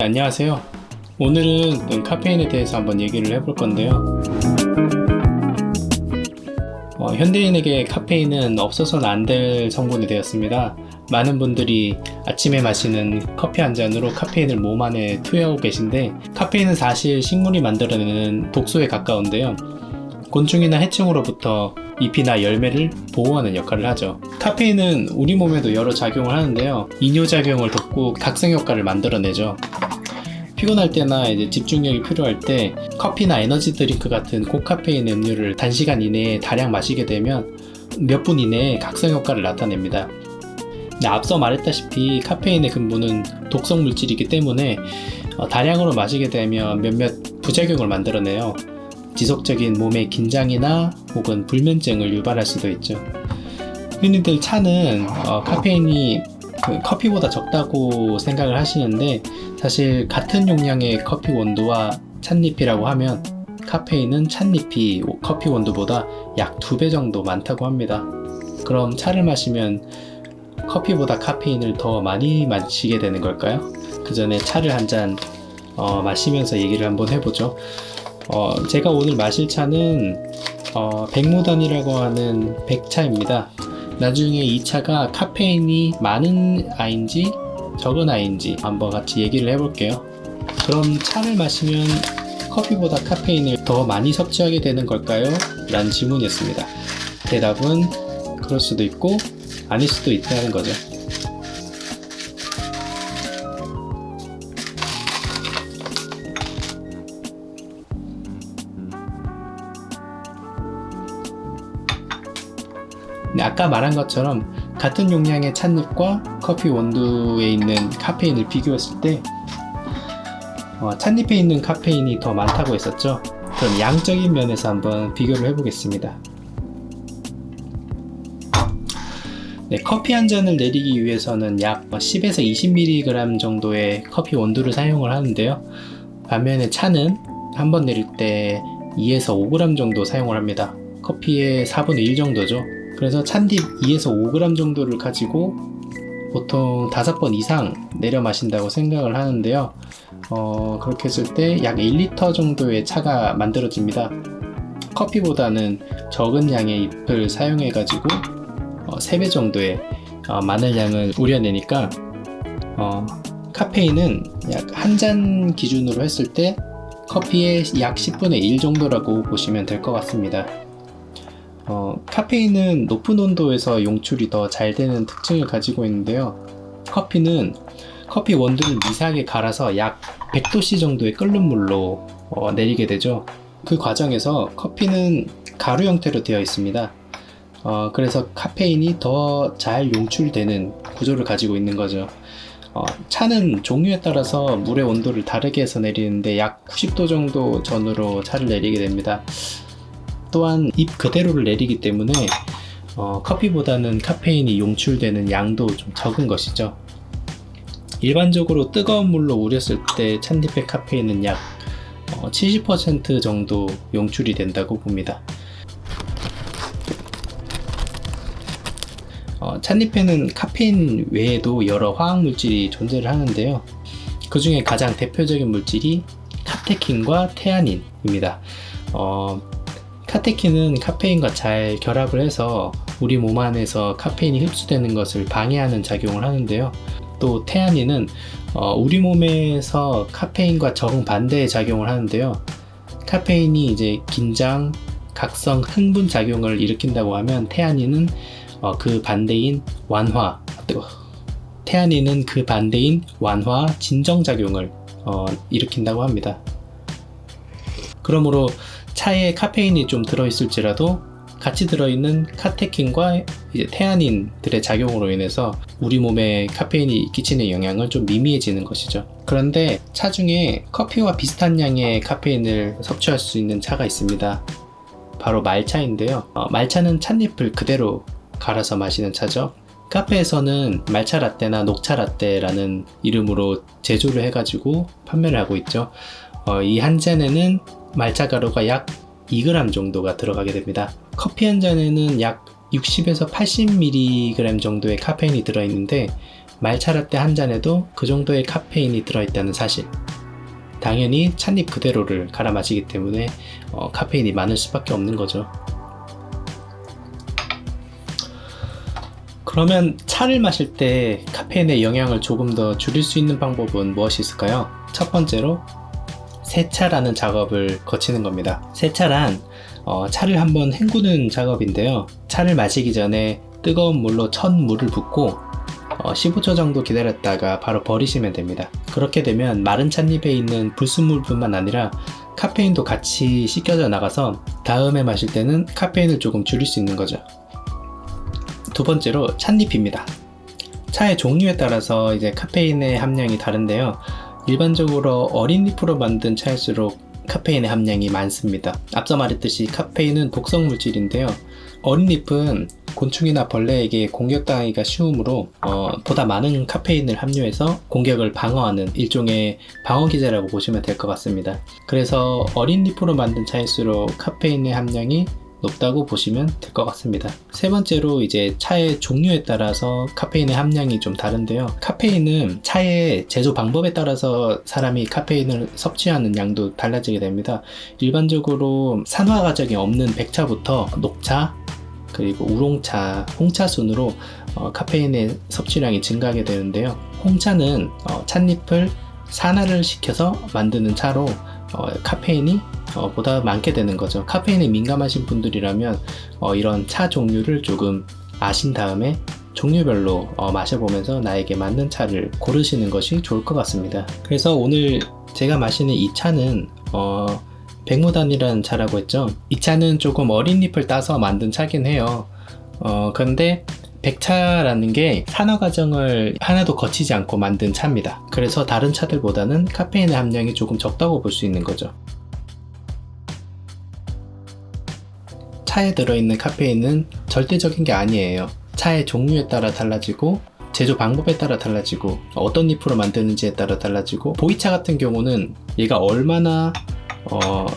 안녕하세요. 오늘은 카페인에 대해서 한번 얘기를 해볼 건데요. 현대인에게 카페인은 없어서는 안 될 성분이 되었습니다. 많은 분들이 아침에 마시는 커피 한 잔으로 카페인을 몸 안에 투여하고 계신데, 카페인은 사실 식물이 만들어내는 독소에 가까운데요. 곤충이나 해충으로부터 잎이나 열매를 보호하는 역할을 하죠. 카페인은 우리 몸에도 여러 작용을 하는데요. 이뇨작용을 돕고 각성 효과를 만들어내죠. 피곤할 때나 집중력이 필요할 때 커피나 에너지 드링크 같은 고카페인 음료를 단시간 이내에 다량 마시게 되면 몇 분 이내에 각성 효과를 나타냅니다. 앞서 말했다시피 카페인의 근본은 독성 물질이기 때문에 다량으로 마시게 되면 몇몇 부작용을 만들어내요. 지속적인 몸의 긴장이나 혹은 불면증을 유발할 수도 있죠. 흔히들 차는 카페인이 커피보다 적다고 생각을 하시는데, 사실 같은 용량의 커피 원두와 찻잎이라고 하면 카페인은 찻잎이 커피 원두보다 약 2배 정도 많다고 합니다. 그럼 차를 마시면 커피보다 카페인을 더 많이 마시게 되는 걸까요? 그 전에 차를 한 잔 마시면서 얘기를 한번 해보죠. 제가 오늘 마실 차는 백무단이라고 하는 백차입니다. 나중에 이 차가 카페인이 많은 아인지 적은 아인지 한번 같이 얘기를 해볼게요. 그럼 차를 마시면 커피보다 카페인을 더 많이 섭취하게 되는 걸까요? 라는 질문이었습니다. 대답은 그럴 수도 있고 아닐 수도 있다는 거죠. 아까 말한 것처럼 같은 용량의 찻잎과 커피 원두에 있는 카페인을 비교했을 때 찻잎에 있는 카페인이 더 많다고 했었죠. 그럼 양적인 면에서 한번 비교를 해보겠습니다. 커피 한 잔을 내리기 위해서는 약 10에서 20mg 정도의 커피 원두를 사용을 하는데요. 반면에 차는 한 번 내릴 때 2에서 5g 정도 사용을 합니다. 커피의 4분의 1 정도죠. 그래서 찻잎 2에서 5g 정도를 가지고 보통 5번 이상 내려 마신다고 생각을 하는데요. 그렇게 했을 때 약 1리터 정도의 차가 만들어집니다. 커피보다는 적은 양의 잎을 사용해 가지고 3배 정도의 마늘향을 우려내니까 카페인은 약 한 잔 기준으로 했을 때 커피의 약 10분의 1 정도라고 보시면 될 것 같습니다. 카페인은 높은 온도에서 용출이 더 잘 되는 특징을 가지고 있는데요. 커피는 커피 원두를 미세하게 갈아서 약 100도씨 정도의 끓는 물로 내리게 되죠. 그 과정에서 커피는 가루 형태로 되어 있습니다. 그래서 카페인이 더 잘 용출되는 구조를 가지고 있는 거죠. 차는 종류에 따라서 물의 온도를 다르게 해서 내리는데 약 90도 정도 전후로 차를 내리게 됩니다. 또한 잎 그대로를 내리기 때문에 커피보다는 카페인이 용출되는 양도 좀 적은 것이죠. 일반적으로 뜨거운 물로 우렸을 때 찻잎의 카페인은 약 70% 정도 용출이 된다고 봅니다. 찻잎에는 카페인 외에도 여러 화학물질이 존재를 하는데요. 그 중에 가장 대표적인 물질이 카테킨과 테아닌입니다. 카테킨은 카페인과 잘 결합을 해서 우리 몸 안에서 카페인이 흡수되는 것을 방해하는 작용을 하는데요. 또 테아닌은 우리 몸에서 카페인과 정반대의 작용을 하는데요. 카페인이 긴장, 각성, 흥분 작용을 일으킨다고 하면 테아닌은 그 반대인 완화, 진정 작용을 일으킨다고 합니다. 그러므로 차에 카페인이 좀 들어있을지라도 같이 들어있는 카테킨과 테아닌들의 작용으로 인해서 우리 몸에 카페인이 끼치는 영향은 좀 미미해지는 것이죠. 그런데 차 중에 커피와 비슷한 양의 카페인을 섭취할 수 있는 차가 있습니다. 바로 말차인데요. 말차는 찻잎을 그대로 갈아서 마시는 차죠. 카페에서는 말차 라떼나 녹차 라떼라는 이름으로 제조를 해가지고 판매를 하고 있죠. 이 한 잔에는 말차 가루가 약 2g 정도가 들어가게 됩니다. 커피 한 잔에는 약 60에서 80mg 정도의 카페인이 들어있는데 말차 라떼 한 잔에도 그 정도의 카페인이 들어있다는 사실. 당연히 찻잎 그대로를 갈아 마시기 때문에 카페인이 많을 수밖에 없는 거죠. 그러면 차를 마실 때 카페인의 영향을 조금 더 줄일 수 있는 방법은 무엇이 있을까요? 첫 번째로 세차라는 작업을 거치는 겁니다. 세차란 차를 한번 헹구는 작업인데요. 차를 마시기 전에 뜨거운 물로 첫 물을 붓고 15초 정도 기다렸다가 바로 버리시면 됩니다. 그렇게 되면 마른 찻잎에 있는 불순물뿐만 아니라 카페인도 같이 씻겨져 나가서 다음에 마실 때는 카페인을 조금 줄일 수 있는 거죠. 두 번째로 찻잎입니다. 차의 종류에 따라서 이제 카페인의 함량이 다른데요. 일반적으로 어린 잎으로 만든 차일수록 카페인의 함량이 많습니다. 앞서 말했듯이 카페인은 독성 물질인데요. 어린 잎은 곤충이나 벌레에게 공격당하기가 쉬우므로 보다 많은 카페인을 함유해서 공격을 방어하는 일종의 방어기제라고 보시면 될 것 같습니다. 그래서 어린 잎으로 만든 차일수록 카페인의 함량이 높다고 보시면 될 것 같습니다. 세 번째로 이제 차의 종류에 따라서 카페인의 함량이 좀 다른데요. 카페인은 차의 제조 방법에 따라서 사람이 카페인을 섭취하는 양도 달라지게 됩니다. 일반적으로 산화 과정이 없는 백차부터 녹차, 그리고 우롱차, 홍차 순으로 카페인의 섭취량이 증가하게 되는데요. 홍차는 찻잎을 산화를 시켜서 만드는 차로 카페인이 보다 많게 되는 거죠. 카페인에 민감하신 분들이라면 이런 차 종류를 조금 아신 다음에 종류별로 마셔보면서 나에게 맞는 차를 고르시는 것이 좋을 것 같습니다. 그래서 오늘 제가 마시는 이 차는 백무단이라는 차라고 했죠. 이 차는 조금 어린 잎을 따서 만든 차긴 해요. 그런데 백차라는 게 산화 과정을 하나도 거치지 않고 만든 차입니다. 그래서 다른 차들보다는 카페인의 함량이 조금 적다고 볼 수 있는 거죠. 차에 들어있는 카페인은 절대적인 게 아니에요. 차의 종류에 따라 달라지고 제조 방법에 따라 달라지고 어떤 잎으로 만드는지에 따라 달라지고 보이차 같은 경우는 얘가 얼마나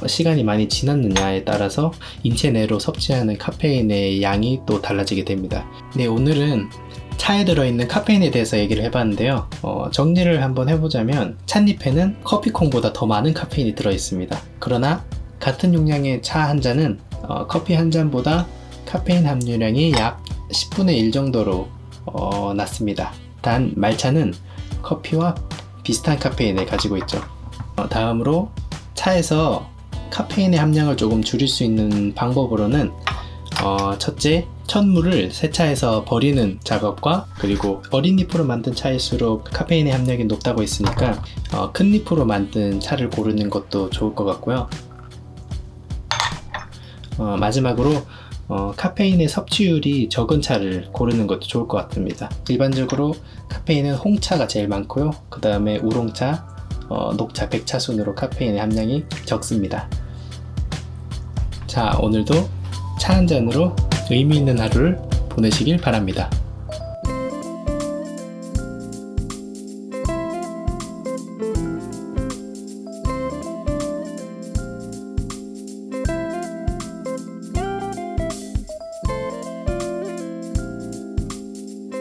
시간이 많이 지났느냐에 따라서 인체 내로 섭취하는 카페인의 양이 또 달라지게 됩니다. 네, 오늘은 차에 들어있는 카페인에 대해서 얘기를 해봤는데요. 정리를 한번 해보자면 찻잎에는 커피콩보다 더 많은 카페인이 들어있습니다. 그러나 같은 용량의 차 한 잔은 커피 한 잔보다 카페인 함유량이 약 10분의 1 정도로 낮습니다. 단 말차는 커피와 비슷한 카페인을 가지고 있죠. 다음으로 차에서 카페인의 함량을 조금 줄일 수 있는 방법으로는 첫째, 첫물을 세차해서 버리는 작업과 그리고 어린 잎으로 만든 차일수록 카페인의 함량이 높다고 했으니까 큰 잎으로 만든 차를 고르는 것도 좋을 것 같고요. 마지막으로 카페인의 섭취율이 적은 차를 고르는 것도 좋을 것 같습니다. 일반적으로 카페인은 홍차가 제일 많고요. 그 다음에 우롱차, 녹차, 백차 순으로 카페인의 함량이 적습니다. 자, 오늘도 차 한 잔으로 의미 있는 하루를 보내시길 바랍니다.